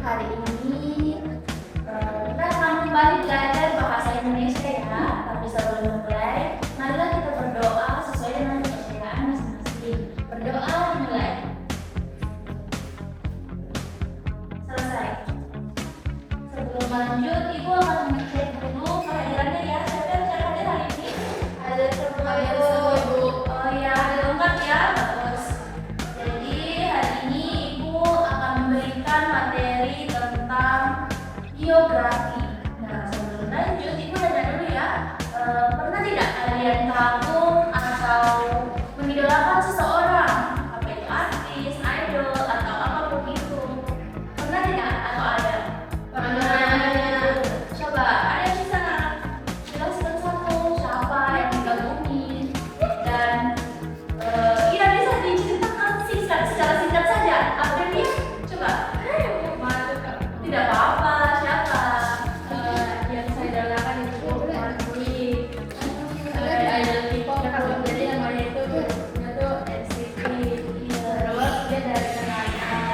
hari ini kita akan kembali belajar bahasa Indonesia ya. Tapi sebelum mulai, marilah kita berdoa sesuai dengan kepercayaan masing-masing. Berdoa dimulai. Selesai. Sebelum lanjut, Ibu akan mengecek dulu kehadirannya ya. Siapa yang hadir hari ini? Ada semua Ibu. Oh ya, ada lengkap ya. Bagus. Jadi hari ini Ibu akan memberikan materi tentang biografi. Nah, sebelum lanjut, Ibu tanya dulu ya. Pernah tidak kalian kagum atau mengidolakan seseorang? Apa itu artis, idol, atau apapun itu? Pernah tidak atau ada? Pernah. Coba, ada yang bisa jelaskan satu siapa yang dikagumi dan iya bisa diceritakan singkat secara singkat saja. Apa dia? Coba. Tidak apa-apa. Siapa? Yang saya idolakan itu Marley. Idol K-pop. Jadi namanya itu dia tuh NCT. Terus dia dari Kanada.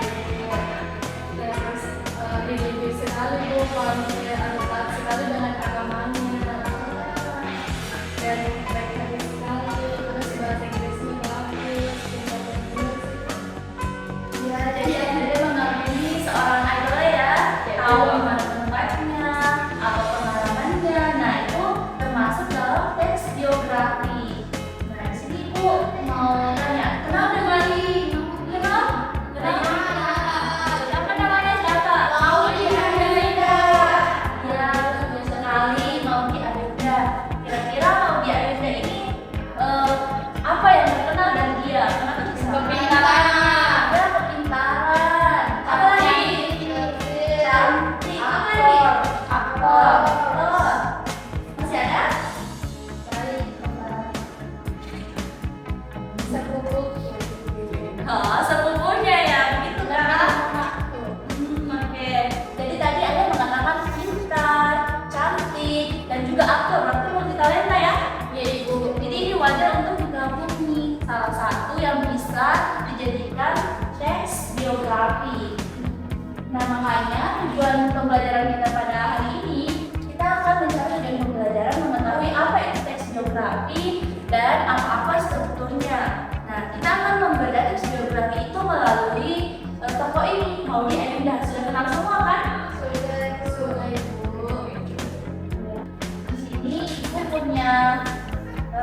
Terus religius sekali tuh, kalau misalnya taat sekali dengan agamanya. Dan baik-baik sekali. Terus bahasa Inggrisnya bagus. Ya, jadi Anda mengagumi seorang idol ya. Tahu gimana tempatnya, apa pengalamannya. Nah, itu termasuk dalam teks biografi. Nah, di sini Ibu mau tanya, kenal dengan Kenal? Siapa namanya siapa? Maudy Ayunda. Ya, betul sekali, Maudy Ayunda. Kira-kira Maudy Ayunda ini apa yang terkenal dari dia? Kenapa bisa? Kepintaran. Ya, kepintaran. Apa lagi? Cantik. Apa lagi? Aktor. Masih ada? Oh, sepupunya ya, begitu kan? Oke. Jadi tadi ada mengatakan pintar, cantik, dan juga aktor. Berarti multitalenta ya? Ya, Ibu. Jadi ini wajar untuk digabungi. Salah satu yang bisa dijadikan teks biografi. Nah, makanya tujuan pembelajaran kita pada hari ini, kita akan mencari tujuan pembelajaran mengetahui apa itu teks biografi dan apa-apa strukturnya. Nah, kita akan membedah teks biografi itu melalui tokoh ini, Maudy Ayunda. Sudah kenal semua kan? Sudah, Ibu. Di sini Ibu punya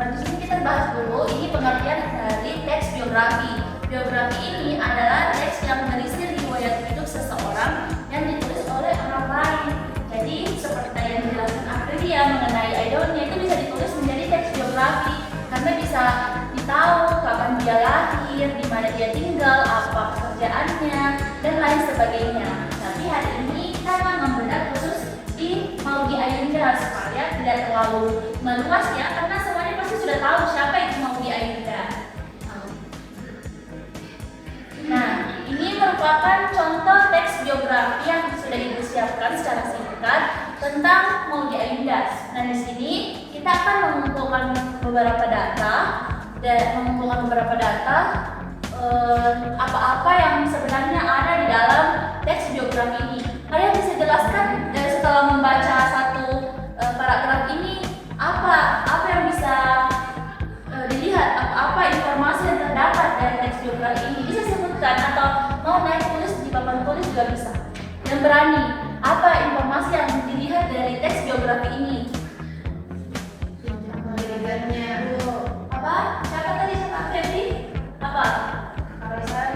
di sini kita bahas dulu ini pengertian dari teks biografi. Biografi ini adalah teks yang berisi riwayat hidup seseorang yang ditulis oleh orang lain. Jadi seperti yang dijelaskan Aprilia mengenai idolnya, itu bisa ditulis menjadi teks biografi karena bisa ditahu kapan dia lahir, di mana dia tinggal, apa pekerjaannya, dan lain sebagainya. Tapi hari ini kita akan membedah khusus di Maudy Ayunda supaya tidak terlalu meluas ya, karena semuanya pasti sudah tahu siapa itu Maudy Ayunda. Nah, ini merupakan contoh teks biografi yang sudah Ibu siapkan secara singkat tentang Maudy Ayunda. Nah, di sini kita akan mengumpulkan beberapa data apa-apa yang sebenarnya ada di dalam teks biografi ini. Kalian bisa jelaskan setelah membaca satu paragraf ini apa yang bisa dilihat, apa informasi yang terdapat dari teks biografi ini? Bisa sebutkan atau mau naik tulis di papan tulis juga bisa. Yang berani, apa informasi yang dilihat dari teks biografi ini? Apa? Siapa tadi? Siapa? Febri? Apa? Kalau saya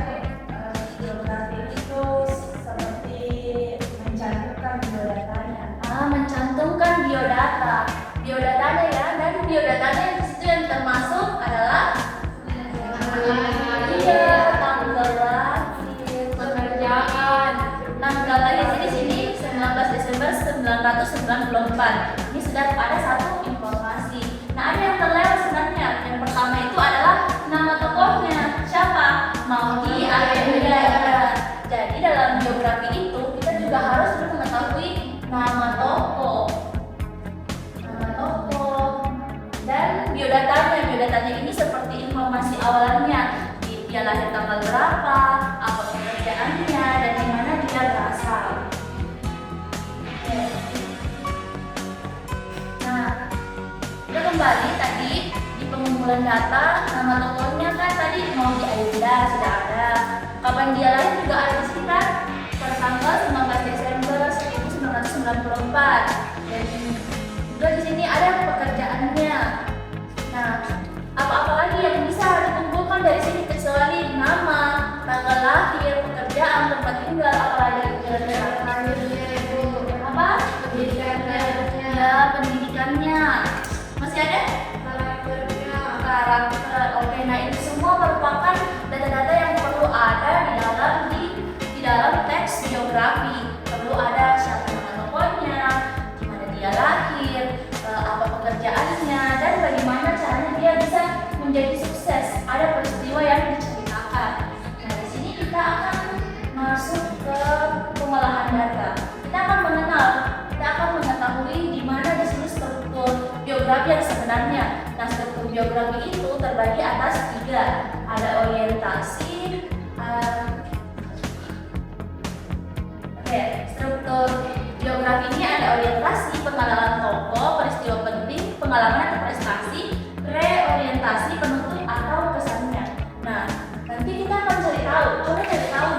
biografi itu seperti mencantumkan biodatanya. Mencantumkan biodata. Biodatanya ya, dan biodatanya di situ yang termasuk adalah tanggal lahir, Pekerjaan. tanggal lahir di sini 19 Desember 1994. Ini sudah ada satu informasi. Nah, ada yang terlewat sebenarnya. Yang pertama itu adalah nama tokohnya. Siapa? Maudy Ayunda. Jadi dalam biografi itu kita juga harus mengetahui nama tokoh. Dan biodatanya. Biodatanya ini seperti informasi awalnya. Dia lahir tanggal berapa, apa pekerjaannya, dan di mana dia berasal. bulan data, nama tokohnya kan tadi mau di Ayunda sudah ada. Kapan dia lahir juga ada di sini kan? Pertanggal 19 Desember 1994. Dan juga di sini ada pekerjaannya. Nah, apa-apa lagi yang bisa dikumpulkan dari sini kecuali nama, tanggal lahir, pekerjaan, tempat tinggal, apalagi kira-kira apa? Pendidikannya. Ya, pendidikannya. Masih ada? Karakter. Oke, nah ini semua merupakan data-data yang perlu ada di dalam teks biografi. Perlu ada siapa nama tokohnya, di mana dia lahir, apa pekerjaannya, dan bagaimana caranya dia bisa menjadi sukses. Ada peristiwa yang diceritakan. Nah, di sini kita akan masuk ke pengolahan data. Kita akan mengetahui di mana di sini struktur biografi yang sebenarnya. Nah, struktur biografi itu terbagi atas 3. Ada orientasi. Struktur biografi ini ada orientasi, pengalaman tokoh, peristiwa penting, pengalaman atau prestasi, reorientasi, penutup atau kesannya. Nah, nanti kita akan cari tahu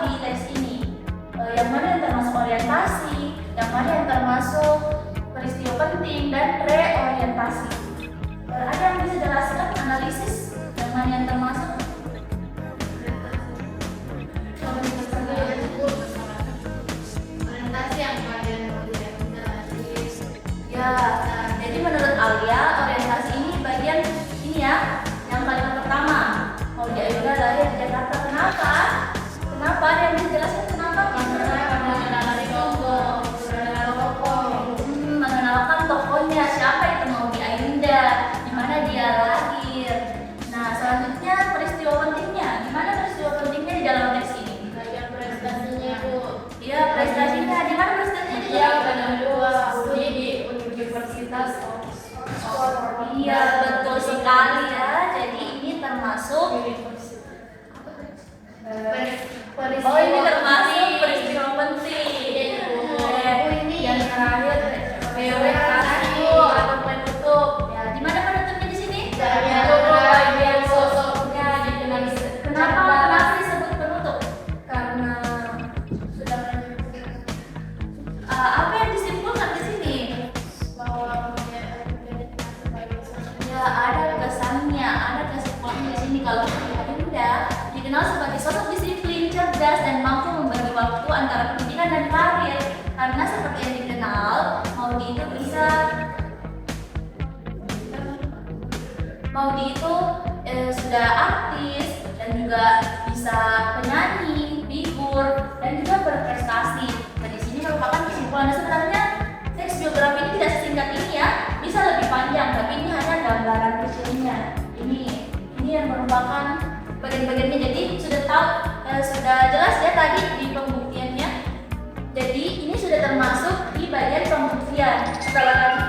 di teks ini yang mana yang termasuk orientasi, yang mana yang termasuk peristiwa penting dan reorientasi. Ada yang bisa jelaskan analisis yang mana yang termasuk? Ya, jadi menurut Alia orientasi ini bagian ini ya, yang paling pertama. Mau di Ayunda lahir di Jakarta. Kenapa? Ada yang bisa jelaskan kenapa? Mengenalkan tokohnya, siapa itu mau di Ayunda, di mana dia lahir. Nah, selanjutnya peristiwa pentingnya. Di mana peristiwa pentingnya di dalam teks ini? Bagian prestasinya, Bu. Iya, prestasinya. Di mana prestasinya? Dia kedua studi di Universitas Oxford. Iya, betul sekali ya. Jadi ini termasuk peristiwa ini termasuk penting. peristiwa penting. Ini Yang terakhir reorientasi atau penutup. Ya, di mana penutupnya di sini? bagian sosoknya dikenal. Kenapa disebut penutup? Karena sudah Apa yang disimpulkan di sini? bahwa Ya, ada kesannya, ada kesimpulannya di sini. Kalau Ayunda dikenal sebagai sosok disiplin, cerdas, dan mampu membagi waktu antara pendidikan dan karir. Karena seperti yang dikenal, Maudi itu sudah artis dan juga bisa penyanyi, figur, dan juga berprestasi. Nah, di sini merupakan kesimpulan. Sebenarnya teks biografi ini tidak sesingkat ini ya, bisa lebih panjang, tapi ini hanya gambaran kecilnya. Ini yang merupakan bagian-bagiannya. Jadi sudah jelas ya tadi di pembuktiannya. Jadi ini sudah termasuk di bagian pembuktian. Setelah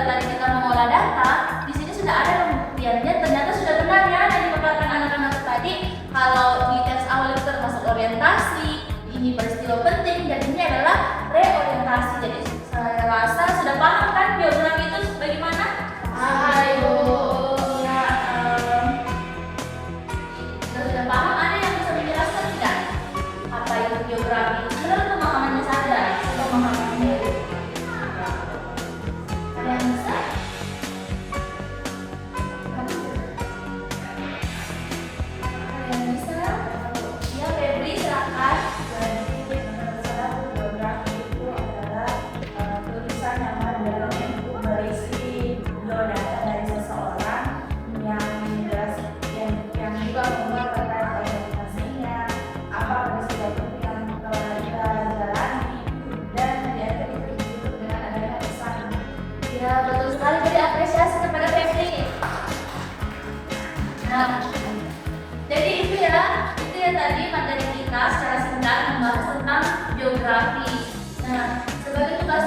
tadi kita mengolah data, di sini sudah ada pembuktiannya. Ternyata sudah benar ya yang dipaparkan anak-anak tadi. Kalau di tes awal itu termasuk orientasi, ini peristiwa penting, dan ini adalah reorientasi. Jadi saya rasa sudah paham kan biografi itu bagaimana? Ayo. Ya, sudah paham. Ada yang bisa menjelaskan tidak? Apa itu biografi? Menurut pemahamannya saja, pemahamannya. Ada yang bisa? Ada yang bisa? Ya, Febri silakan. Jadi menurut saya biografi itu adalah tulisan yang dalam bentuk berisi biodata dari seseorang yang yang juga membuat terkait orientasinya, apa peristiwa penting yang telah dia jalani, dan diakhiri itu ditutup dengan adanya pesan. Ya, betul sekali. Jadi apresiasi kepada Febri. Nah, jadi itu ya tadi materi kita secara singkat membahas tentang biografi. Nah, sebagai tugas